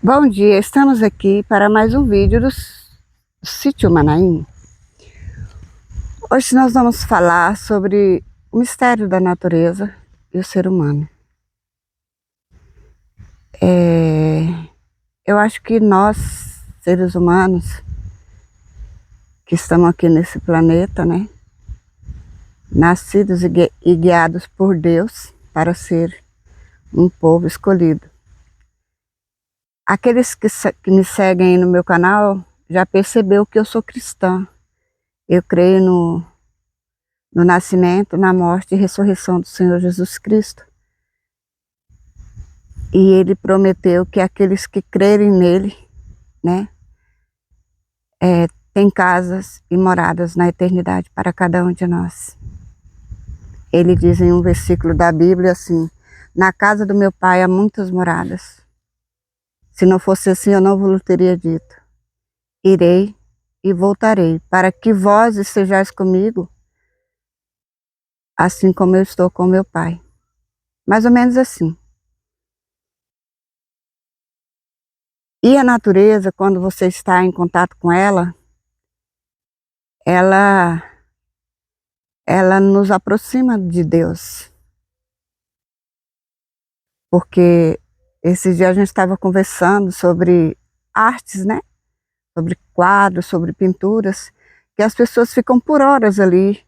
Bom dia, estamos aqui para mais um vídeo do Sítio Manaim. Hoje nós vamos falar sobre o mistério da natureza e o ser humano. Eu acho que nós, seres humanos, que estamos aqui nesse planeta, né, nascidos e guiados por Deus para ser um povo escolhido. Aqueles que me seguem aí no meu canal já percebeu que eu sou cristã. Eu creio no nascimento, na morte e ressurreição do Senhor Jesus Cristo. E Ele prometeu que aqueles que crerem nele, né, têm casas e moradas na eternidade para cada um de nós. Ele diz em um versículo da Bíblia assim: na casa do meu pai há muitas moradas. Se não fosse assim, eu não vos teria dito. Irei e voltarei, para que vós estejais comigo, assim como eu estou com meu pai. Mais ou menos assim. E a natureza, quando você está em contato com ela, ela nos aproxima de Deus. Porque esses dias a gente estava conversando sobre artes, né? Sobre quadros, sobre pinturas, que as pessoas ficam por horas ali,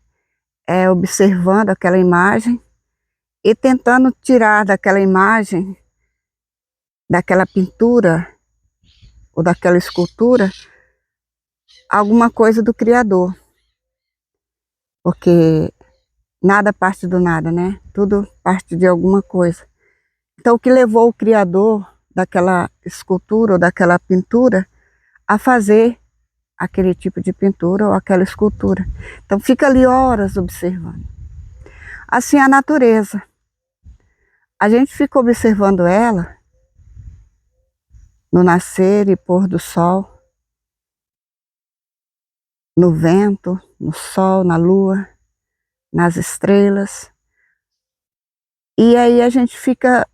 observando aquela imagem e tentando tirar daquela imagem, daquela pintura ou daquela escultura, alguma coisa do Criador. Porque nada parte do nada, né? Tudo parte de alguma coisa. Então, o que levou o Criador daquela escultura ou daquela pintura a fazer aquele tipo de pintura ou aquela escultura? Então, fica ali horas observando. Assim, a natureza. A gente fica observando ela no nascer e pôr do sol, no vento, no sol, na lua, nas estrelas. E aí a gente fica,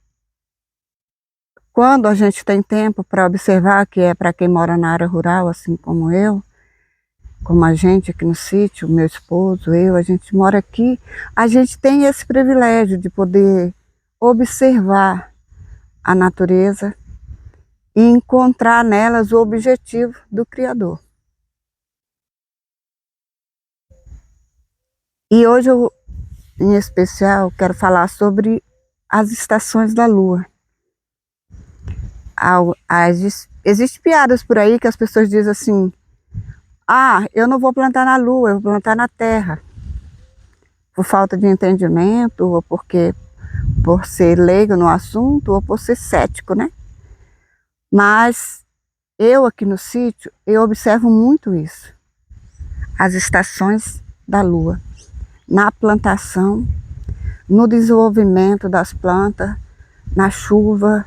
quando a gente tem tempo para observar, que é para quem mora na área rural, assim como eu, como a gente aqui no sítio, meu esposo, eu, a gente mora aqui, a gente tem esse privilégio de poder observar a natureza e encontrar nelas o objetivo do Criador. E hoje eu, em especial, quero falar sobre as estações da lua. Existem piadas por aí que as pessoas dizem assim: ah, eu não vou plantar na lua, eu vou plantar na terra. Por falta de entendimento, ou porque por ser leigo no assunto, ou por ser cético, né? Mas eu aqui no sítio, eu observo muito isso. As estações da lua, na plantação, no desenvolvimento das plantas, na chuva,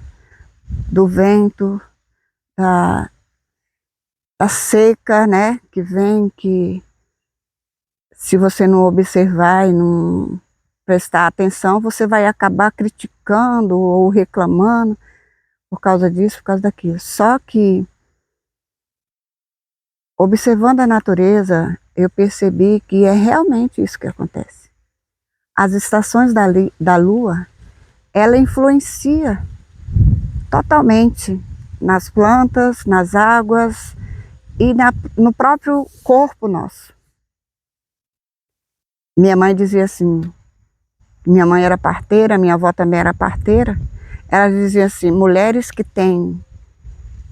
do vento, da seca, né? Que vem, que se você não observar e não prestar atenção, você vai acabar criticando ou reclamando por causa disso, por causa daquilo. Só que, observando a natureza, eu percebi que é realmente isso que acontece. As estações da lua, ela influencia totalmente nas plantas, nas águas e no próprio corpo nosso. Minha mãe dizia assim, minha mãe era parteira, minha avó também era parteira, ela dizia assim: mulheres que têm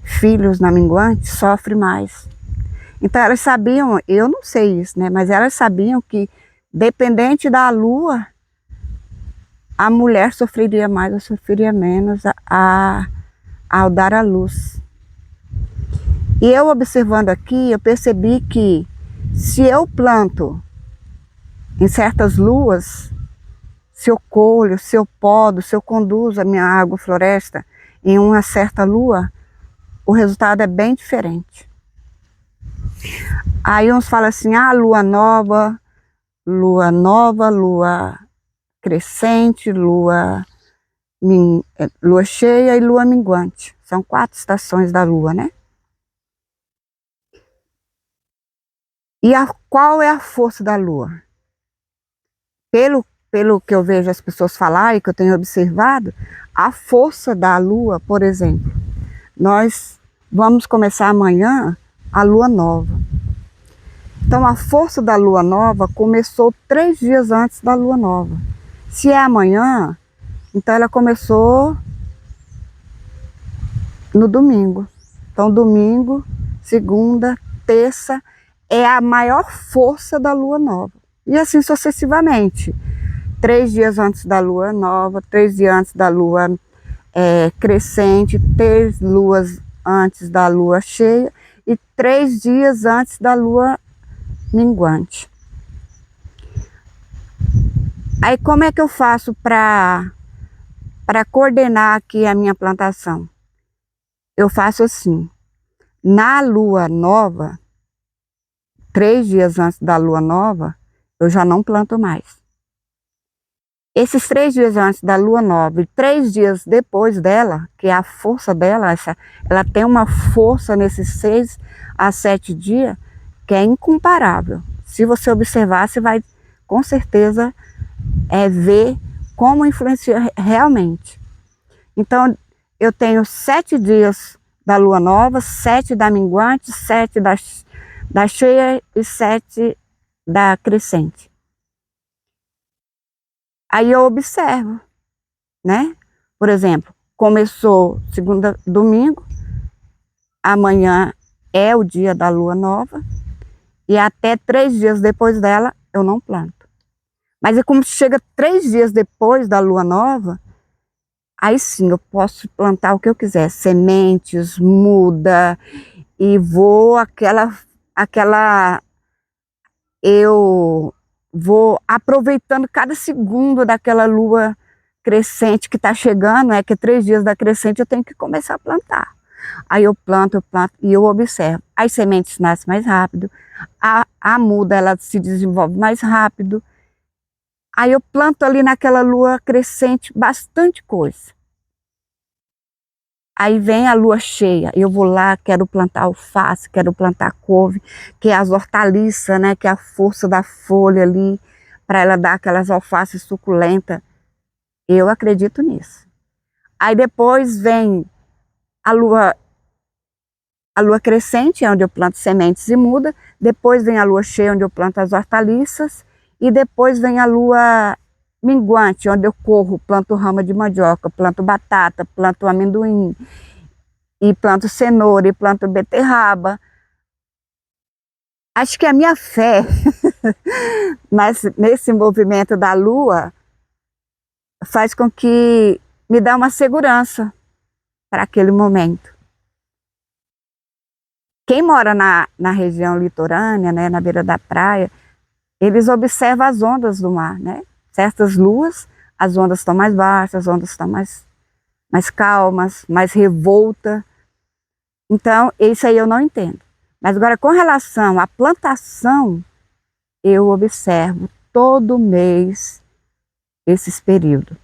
filhos na minguante sofrem mais. Então elas sabiam, eu não sei isso, né? Mas elas sabiam que, dependente da lua, a mulher sofreria mais ou sofreria menos ao dar à luz. E eu observando aqui, eu percebi que se eu planto em certas luas, se eu colho, se eu podo, se eu conduzo a minha agrofloresta em uma certa lua, o resultado é bem diferente. Aí uns falam assim: ah, lua nova, lua crescente, lua lua cheia e lua minguante. São 4 estações da lua, né? E qual é a força da lua? Pelo que eu vejo as pessoas falar e que eu tenho observado, a força da lua, por exemplo, nós vamos começar amanhã a lua nova. Então a força da lua nova começou 3 dias antes da lua nova. Se é amanhã, então ela começou no domingo. Então domingo, segunda, terça é a maior força da lua nova. E assim sucessivamente. 3 dias antes da lua nova, 3 dias antes da lua crescente, 3 luas antes da lua cheia e 3 dias antes da lua minguante. Aí como é que eu faço para coordenar aqui a minha plantação? Eu faço assim, na lua nova, 3 dias antes da lua nova, eu já não planto mais. Esses 3 dias antes da lua nova e 3 dias depois dela, que é a força dela, ela tem uma força nesses 6 a 7 dias que é incomparável. Se você observar, você vai com certeza ver como influencia realmente. Então, eu tenho 7 dias da lua nova, 7 da minguante, 7 da cheia e 7 da crescente. Aí eu observo, né? Por exemplo, começou segunda, domingo, amanhã é o dia da lua nova e até 3 dias depois dela eu não planto. Mas é como chega 3 dias depois da lua nova, aí sim eu posso plantar o que eu quiser, sementes, muda, e eu vou aproveitando cada segundo daquela lua crescente que está chegando, que 3 dias da crescente eu tenho que começar a plantar. Aí eu planto e eu observo. As sementes nascem mais rápido, a muda ela se desenvolve mais rápido. Aí eu planto ali naquela lua crescente bastante coisa. Aí vem a lua cheia, eu vou lá, quero plantar alface, quero plantar couve, que é as hortaliças, né, que é a força da folha ali, para ela dar aquelas alfaces suculentas. Eu acredito nisso. Aí depois vem a lua crescente, onde eu planto sementes e muda, depois vem a lua cheia, onde eu planto as hortaliças, e depois vem a lua minguante, onde eu corro, planto rama de mandioca, planto batata, planto amendoim, e planto cenoura, e planto beterraba. Acho que a minha fé mas nesse movimento da lua faz com que me dá uma segurança para aquele momento. Quem mora na região litorânea, né, na beira da praia, eles observam as ondas do mar, né? Certas luas, as ondas estão mais baixas, as ondas estão mais calmas, mais revolta. Então, isso aí eu não entendo. Mas agora, com relação à plantação, eu observo todo mês esses períodos.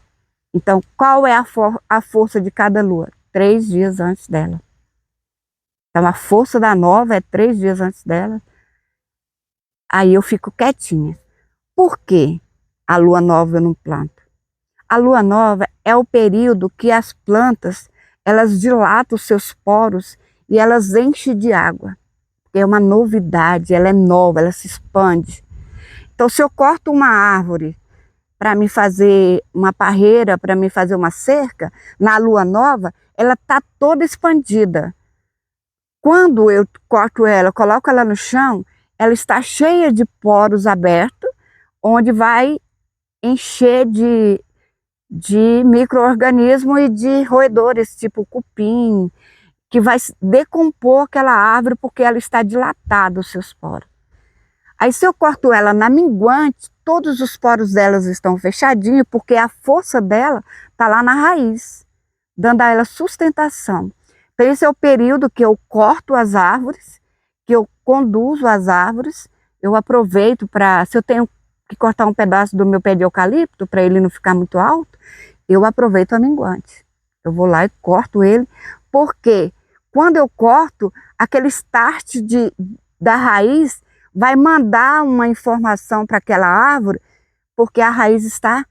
Então, qual é a força de cada lua? 3 dias antes dela. Então, a força da nova é 3 dias antes dela. Aí eu fico quietinha. Por quê? A lua nova eu não planto. A lua nova é o período que as plantas, elas dilatam os seus poros e elas enchem de água. É uma novidade, ela é nova, ela se expande. Então, se eu corto uma árvore para me fazer uma parreira, para me fazer uma cerca, na lua nova, ela está toda expandida. Quando eu corto ela, coloco ela no chão, ela está cheia de poros abertos, onde vai encher de micro-organismos e de roedores, tipo cupim, que vai decompor aquela árvore porque ela está dilatada, os seus poros. Aí se eu corto ela na minguante, todos os poros delas estão fechadinhos, porque a força dela está lá na raiz, dando a ela sustentação. Então esse é o período que eu corto as árvores, que eu conduzo as árvores, eu aproveito para, se eu tenho que cortar um pedaço do meu pé de eucalipto, para ele não ficar muito alto, eu aproveito a minguante. Eu vou lá e corto ele, porque quando eu corto, aquele start da raiz vai mandar uma informação para aquela árvore, porque a raiz está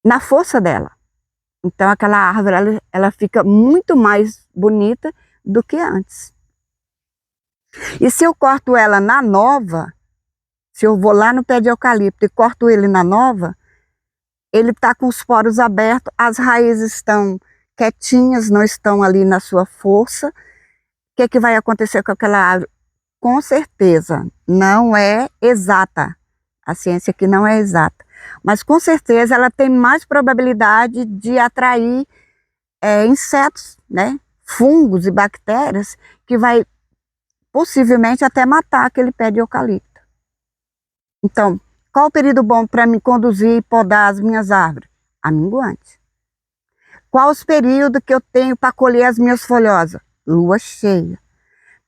na força dela. Então aquela árvore ela fica muito mais bonita do que antes. E se eu corto ela na nova, se eu vou lá no pé de eucalipto e corto ele na nova, ele está com os poros abertos, as raízes estão quietinhas, não estão ali na sua força. O que vai acontecer com aquela árvore? Com certeza, não é exata. A ciência aqui não é exata. Mas com certeza ela tem mais probabilidade de atrair insetos, né? Fungos e bactérias, que vai possivelmente até matar aquele pé de eucalipto. Então, qual o período bom para me conduzir e podar as minhas árvores? A minguante. Qual os períodos que eu tenho para colher as minhas folhosas? Lua cheia.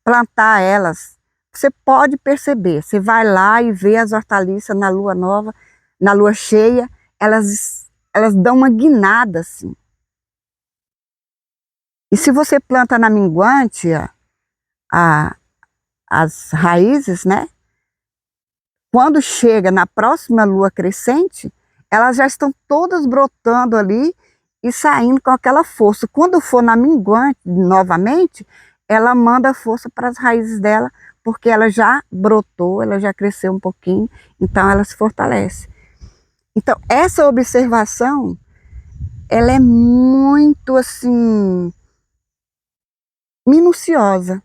Plantar elas, você pode perceber, você vai lá e vê as hortaliças na lua nova, na lua cheia, elas dão uma guinada assim. E se você planta na minguante, as raízes, né? Quando chega na próxima lua crescente, elas já estão todas brotando ali e saindo com aquela força. Quando for na minguante novamente, ela manda força para as raízes dela, porque ela já brotou, ela já cresceu um pouquinho, então ela se fortalece. Então essa observação, ela é muito assim, minuciosa.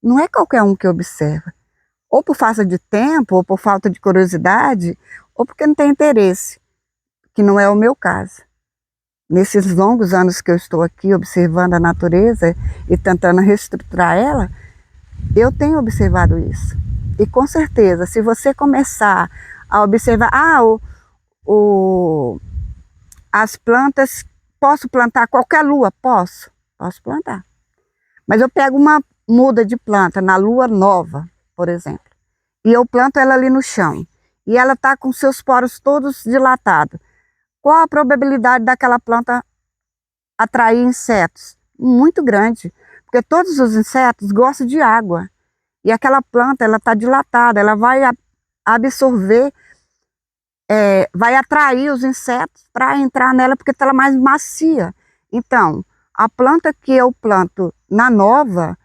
Não é qualquer um que observa. Ou por falta de tempo, ou por falta de curiosidade, ou porque não tem interesse, que não é o meu caso. Nesses longos anos que eu estou aqui observando a natureza e tentando reestruturar ela, eu tenho observado isso. E com certeza, se você começar a observar, as plantas, posso plantar qualquer lua? Posso plantar. Mas eu pego uma muda de planta na lua nova, por exemplo, e eu planto ela ali no chão, e ela está com seus poros todos dilatados. Qual a probabilidade daquela planta atrair insetos? Muito grande, porque todos os insetos gostam de água, e aquela planta ela está dilatada, ela vai absorver, vai atrair os insetos para entrar nela, porque ela é mais macia. Então, a planta que eu planto na nova,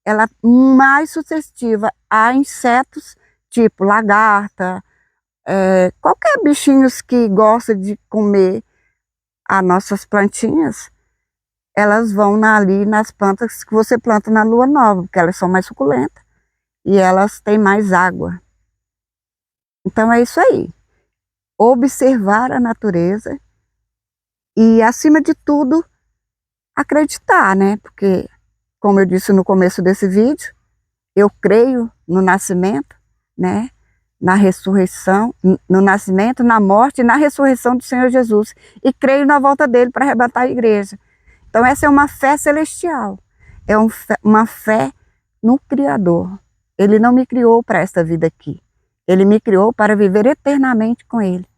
ela é mais suscetível a insetos, tipo lagarta, qualquer bichinhos que gosta de comer as nossas plantinhas, elas vão ali nas plantas que você planta na lua nova, porque elas são mais suculentas e elas têm mais água. Então é isso aí. Observar a natureza e, acima de tudo, acreditar, né? Porque, como eu disse no começo desse vídeo, eu creio no nascimento, né? Na ressurreição, no nascimento, na morte e na ressurreição do Senhor Jesus. E creio na volta dele para arrebatar a igreja. Então essa é uma fé celestial. É uma fé no Criador. Ele não me criou para esta vida aqui. Ele me criou para viver eternamente com ele.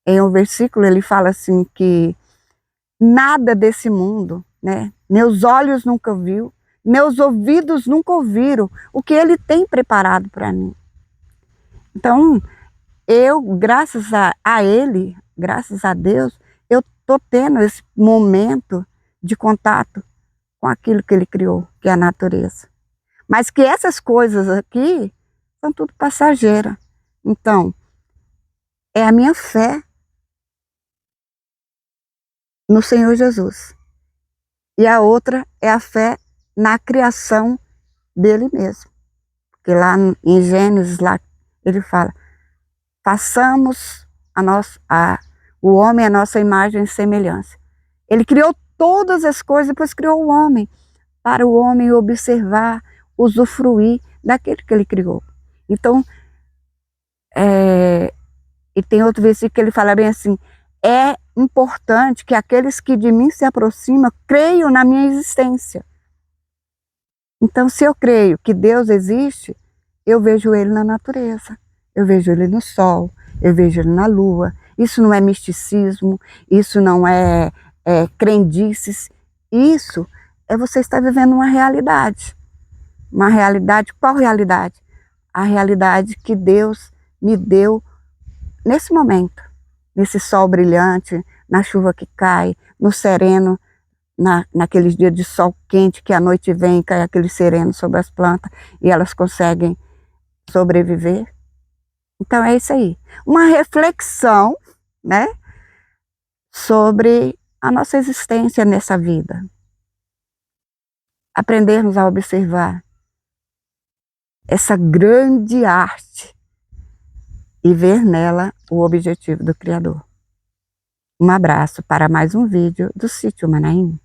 Em um versículo ele fala assim que nada desse mundo, né? Meus olhos nunca viu, meus ouvidos nunca ouviram o que ele tem preparado para mim. Então, eu, graças a ele, graças a Deus, eu estou tendo esse momento de contato com aquilo que ele criou, que é a natureza. Mas que essas coisas aqui são tudo passageiras. Então, é a minha fé no Senhor Jesus. E a outra é a fé na criação dele mesmo. Porque lá em Gênesis, lá ele fala, façamos o homem a nossa imagem e semelhança. Ele criou todas as coisas, depois criou o homem, para o homem observar, usufruir daquele que ele criou. Então, e tem outro versículo que ele fala bem assim, é importante que aqueles que de mim se aproximam creiam na minha existência. Então, se eu creio que Deus existe, eu vejo ele na natureza, eu vejo ele no sol, eu vejo ele na lua, isso não é misticismo, isso não é crendices, isso é você estar vivendo uma realidade. Uma realidade, qual realidade? A realidade que Deus me deu nesse momento, nesse sol brilhante, na chuva que cai, no sereno, naqueles dias de sol quente que a noite vem e cai aquele sereno sobre as plantas e elas conseguem sobreviver. Então é isso aí. Uma reflexão, né, sobre a nossa existência nessa vida. Aprendermos a observar essa grande arte e ver nela o objetivo do Criador. Um abraço para mais um vídeo do Sítio Manaim.